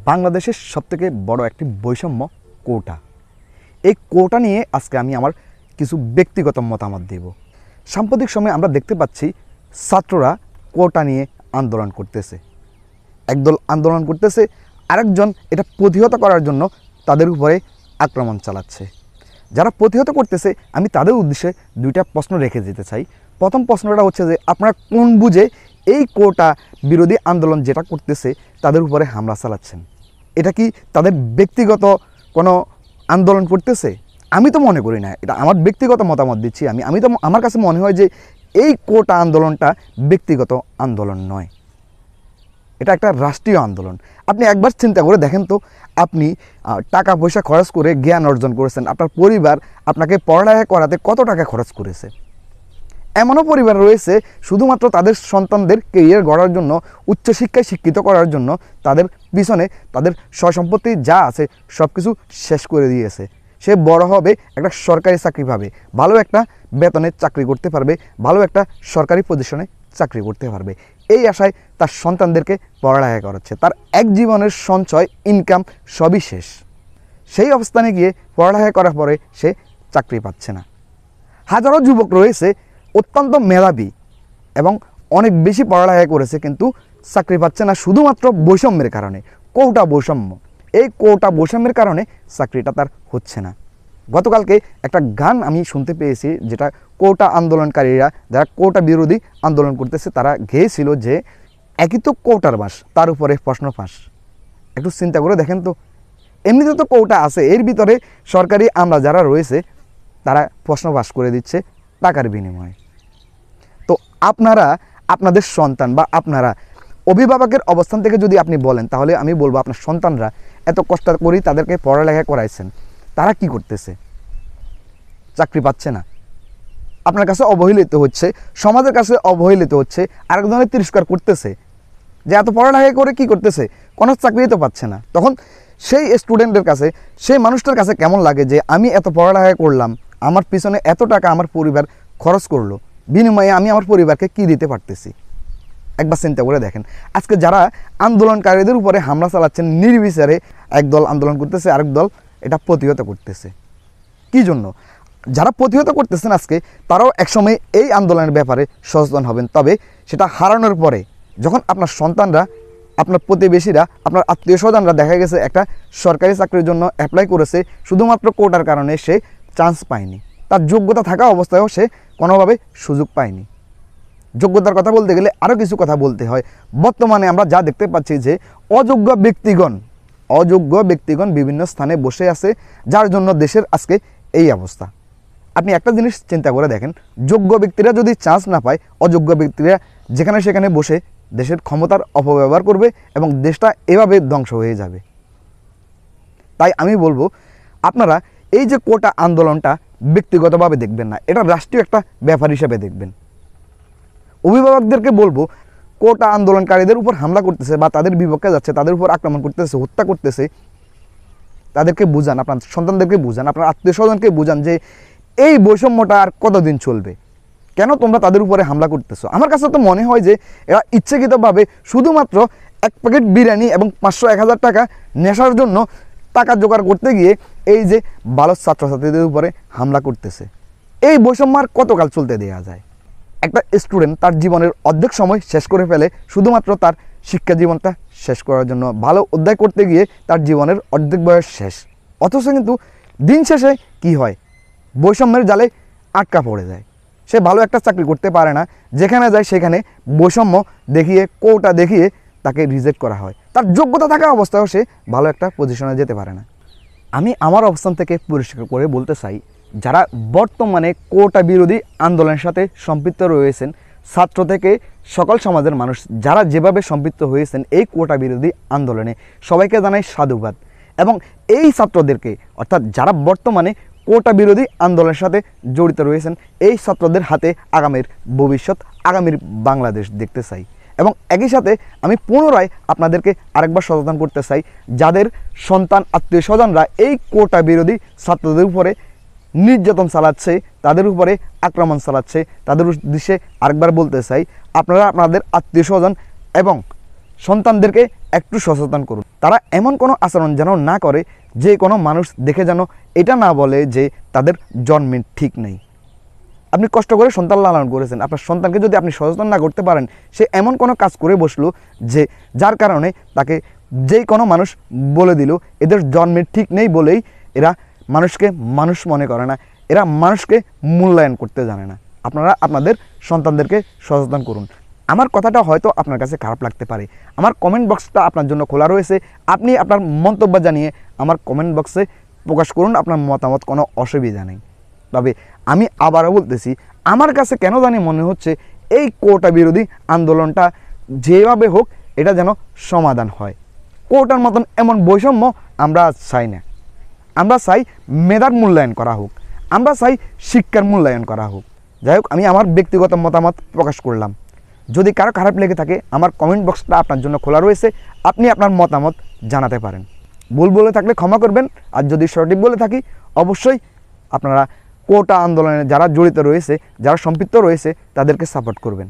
বাংলাদেশের সবথেকে বড় একটি বৈষম্য কোটা। এই কোটা নিয়ে আজকে আমি আমার কিছু ব্যক্তিগত মতামত দেব। সাম্প্রতিক সময়ে আমরা দেখতে পাচ্ছি ছাত্ররা কোটা নিয়ে আন্দোলন করতেছে। একদল আন্দোলন করতেছে, আরেকজন এটা প্রতিহত করার জন্য তাদের উপরে আক্রমণ চালাচ্ছে। যারা প্রতিহত করতেছে আমি তাদের উদ্দেশ্যে দুইটা প্রশ্ন রেখে যেতে চাই। প্রথম প্রশ্নটা হচ্ছে যে আপনারা কোন বুঝে এই কোটা বিরোধী আন্দোলন যেটা করতেছে তাদের উপরে হামলা চালাচ্ছেন? এটা কি তাদের ব্যক্তিগত কোনো আন্দোলন করতেছে? আমি তো মনে করি না। এটা আমার ব্যক্তিগত মতামত দিচ্ছি। আমার কাছে মনে হয় যে এই কোটা আন্দোলনটা ব্যক্তিগত আন্দোলন নয়, এটা একটা রাষ্ট্রীয় আন্দোলন। আপনি একবার চিন্তা করে দেখেন তো, আপনি টাকা পয়সা খরচ করে জ্ঞান অর্জন করেছেন, আপনার পরিবার আপনাকে পড়ালেখা করাতে কত টাকা খরচ করেছে। এমনও পরিবার রয়েছে শুধুমাত্র তাদের সন্তানদের কেরিয়ার গড়ার জন্য, উচ্চশিক্ষায় শিক্ষিত করার জন্য তাদের পিছনে তাদের সয়-সম্পত্তি যা আছে সব কিছু শেষ করে দিয়েছে। সে বড় হবে, একটা সরকারি চাকরি পাবে, ভালো একটা বেতনে চাকরি করতে পারবে, ভালো একটা সরকারি পজিশনে চাকরি করতে পারবে, এই আশায় তার সন্তানদেরকে পড়ালেখা করাচ্ছে। তার এক জীবনের সঞ্চয়, ইনকাম সবই শেষ। সেই অবস্থানে গিয়ে পড়ালেখা করার পরে সে চাকরি পাচ্ছে না। হাজারো যুবক রয়েছে অত্যন্ত মেধাবী এবং অনেক বেশি পড়ালেখা করেছে, কিন্তু চাকরি পাচ্ছে না শুধুমাত্র বৈষম্যের কারণে, কোটা বৈষম্য। এই কোটা বৈষম্যের কারণে চাকরিটা তার হচ্ছে না। গতকালকে একটা গান আমি শুনতে পেয়েছি, যেটা কোটা আন্দোলনকারীরা, যারা কোটা বিরোধী আন্দোলন করতেছে, তারা গেয়েছিল যে একই তো কোটার বাস, তার উপরে প্রশ্ন ফাঁস। একটু চিন্তা করে দেখেন তো, এমনিতে তো কোটা আছে, এর ভিতরে সরকারি আমলা যারা রয়েছে তারা প্রশ্ন ফাঁস করে দিচ্ছে টাকার বিনিময়ে। তো আপনারা আপনাদের সন্তান বা আপনারা অভিভাবকের অবস্থান থেকে যদি আপনি বলেন, তাহলে আমি বলবো আপনার সন্তানরা এত কষ্ট করেই তাদেরকে পড়ালেখা করাইছেন, তারা কি করতেছে? চাকরি পাচ্ছে না, আপনার কাছে অবহেলিত হচ্ছে, সমাজের কাছে অবহেলিত হচ্ছে, আরেকজনের তিরস্কার করতেছে যে এত পড়ালেখা করে কি করতেছে, কোনো চাকরি তো পাচ্ছে না। তখন সেই স্টুডেন্টের কাছে, সেই মানুষটার কাছে কেমন লাগে যে আমি এত পড়ালেখা করলাম, আমার পিছনে এত টাকা আমার পরিবার খরচ করলো, বিনিময়ে আমি আমার পরিবারকে কি দিতে পারতেছি? একবার চিন্তা করে দেখেন। আজকে যারা আন্দোলনকারীদের উপরে হামলা চালাচ্ছেন নির্বিচারে, একদল আন্দোলন করতেছে, আরেক দল এটা প্রতিহত করতেছে। কি জন্য? যারা প্রতিহত করতেছেন আজকে, তারাও একসময় এই আন্দোলনের ব্যাপারে সচেতন হবেন। তবে সেটা হারানোর পরে, যখন আপনার সন্তানরা, আপনার প্রতিবেশীরা, আপনার আত্মীয় স্বজনরা দেখা গেছে একটা সরকারি চাকরির জন্য অ্যাপ্লাই করেছে, শুধুমাত্র কোটার কারণে সে চান্স পায়নি, তার যোগ্যতা থাকা অবস্থায়ও সে কোনোভাবে সুযোগ পায়নি। যোগ্যতার কথা বলতে গেলে আরও কিছু কথা বলতে হয়। বর্তমানে আমরা যা দেখতে পাচ্ছি যে অযোগ্য ব্যক্তিগণ বিভিন্ন স্থানে বসে আছে, যার জন্য দেশের আজকে এই অবস্থা। আপনি একটা জিনিস চিন্তা করে দেখেন, যোগ্য ব্যক্তিরা যদি চান্স না পায়, অযোগ্য ব্যক্তিরা যেখানে সেখানে বসে দেশের ক্ষমতার অপব্যবহার করবে এবং দেশটা এভাবে ধ্বংস হয়ে যাবে। তাই আমি বলবো, আপনারা এই যে কোটা আন্দোলনটা ব্যক্তিগতভাবে দেখবেন না, এটা রাষ্ট্রীয় একটা ব্যাপার হিসেবে দেখবেন। অভিভাবকদেরকে বলবো, কোটা আন্দোলনকারীদের উপর হামলা করতেছে বা তাদের বিপক্ষে যাচ্ছে, তাদের উপর আক্রমণ করতেছে, হত্যা করতেছে, তাদেরকে বুঝান, আপনার সন্তানদেরকে বুঝান, আপনার আত্মীয় স্বজনকে বুঝান যে এই বৈষম্যটা আর কতদিন চলবে, কেন তোমরা তাদের উপরে হামলা করতেছো? আমার কাছে তো মনে হয় যে এরা ইচ্ছাকৃতভাবে শুধুমাত্র এক প্যাকেট বিরিয়ানি এবং 500-1000 টাকা নেশার জন্য টাকা জোগাড় করতে গিয়ে এই যে ভালো ছাত্রছাত্রীদের উপরে হামলা করতেছে। এই বৈষম্য আর কতকাল চলতে দেওয়া যায়? একটা স্টুডেন্ট তার জীবনের অর্ধেক সময় শেষ করে ফেলে শুধুমাত্র তার শিক্ষা জীবনটা শেষ করার জন্য, ভালো অধ্যায় করতে গিয়ে তার জীবনের অর্ধেক বয়স শেষ। অথচ কিন্তু দিন শেষে কি হয়? বৈষম্যের জালে আটকা পড়ে যায়, সে ভালো একটা চাকরি করতে পারে না, যেখানে যায় সেখানে বৈষম্য দেখিয়ে, কোটা দেখিয়ে তাকে রিজেক্ট করা হয়। তার যোগ্যতা থাকা অবস্থায়ও সে ভালো একটা পজিশনে যেতে পারে না। আমি আমার অবস্থান থেকে পরিষ্কার করে বলতে চাই, যারা বর্তমানে কোটা বিরোধী আন্দোলনের সাথে সম্পৃক্ত রয়েছেন, ছাত্র থেকে সকল সমাজের মানুষ যারা যেভাবে সম্পৃক্ত হয়েছেন এই কোটা বিরোধী আন্দোলনে, সবাইকে জানাই সাধুবাদ। এবং এই ছাত্রদেরকে, অর্থাৎ যারা বর্তমানে কোটা বিরোধী আন্দোলনের সাথে জড়িত রয়েছেন, এই ছাত্রদের হাতে আগামীর ভবিষ্যৎ, আগামীর বাংলাদেশ দেখতে চাই। এবং একই সাথে আমি পুনরায় আপনাদেরকে আরেকবার সচেতন করতে চাই, যাদের সন্তান, আত্মীয় স্বজনরা এই কোটা বিরোধী ছাত্রদের উপরে নির্যাতন চালাচ্ছে, তাদের উপরে আক্রমণ চালাচ্ছে, তাদের উদ্দেশ্যে আরেকবার বলতে চাই, আপনারা আপনাদের আত্মীয় স্বজন এবং সন্তানদেরকে একটু সচেতন করুন। তারা এমন কোনো আচরণ যেন না করে যে কোনো মানুষ দেখে যেন এটা না বলে যে তাদের জন্মের ঠিক নেই। আপনি কষ্ট করে সন্তান লালন করেছেন, আপনার সন্তানকে যদি আপনি সচেতন না করতে পারেন, সে এমন কোনো কাজ করে বসলো যে যার কারণে তাকে যেই কোনো মানুষ বলে দিল এদের জন্মের ঠিক নেই বলেই এরা মানুষকে মানুষ মনে করে না, এরা মানুষকে মূল্যায়ন করতে জানে না। আপনারা আপনাদের সন্তানদেরকে সচেতন করুন। আমার কথাটা হয়তো আপনার কাছে খারাপ লাগতে পারে, আমার কমেন্ট বক্সটা আপনার জন্য খোলা রয়েছে, আপনি আপনার মন্তব্য জানিয়ে আমার কমেন্ট বক্সে প্রকাশ করুন, আপনার মতামত, কোনো অসুবিধা নেই। তবে আমি আবারও বলতেছি, আমার কাছে কেন জানি মনে হচ্ছে এই কোটা বিরোধী আন্দোলনটা যেভাবে হোক এটা যেন সমাধান হয়। কোটার মতন এমন বৈষম্য আমরা চাই না। আমরা চাই মেধার মূল্যায়ন করা হোক, আমরা চাই শিক্ষার মূল্যায়ন করা হোক। যাই হোক, আমি আমার ব্যক্তিগত মতামত প্রকাশ করলাম। যদি কারো খারাপ লেগে থাকে আমার কমেন্ট বক্সটা আপনার জন্য খোলা রয়েছে, আপনি আপনার মতামত জানাতে পারেন। ভুল বলে থাকলে ক্ষমা করবেন, আর যদি সঠিক বলে থাকি অবশ্যই আপনারা কোটা আন্দোলনে যারা জড়িত রয়েছে, যারা সম্পৃক্ত রয়েছে তাদেরকে সাপোর্ট করবেন।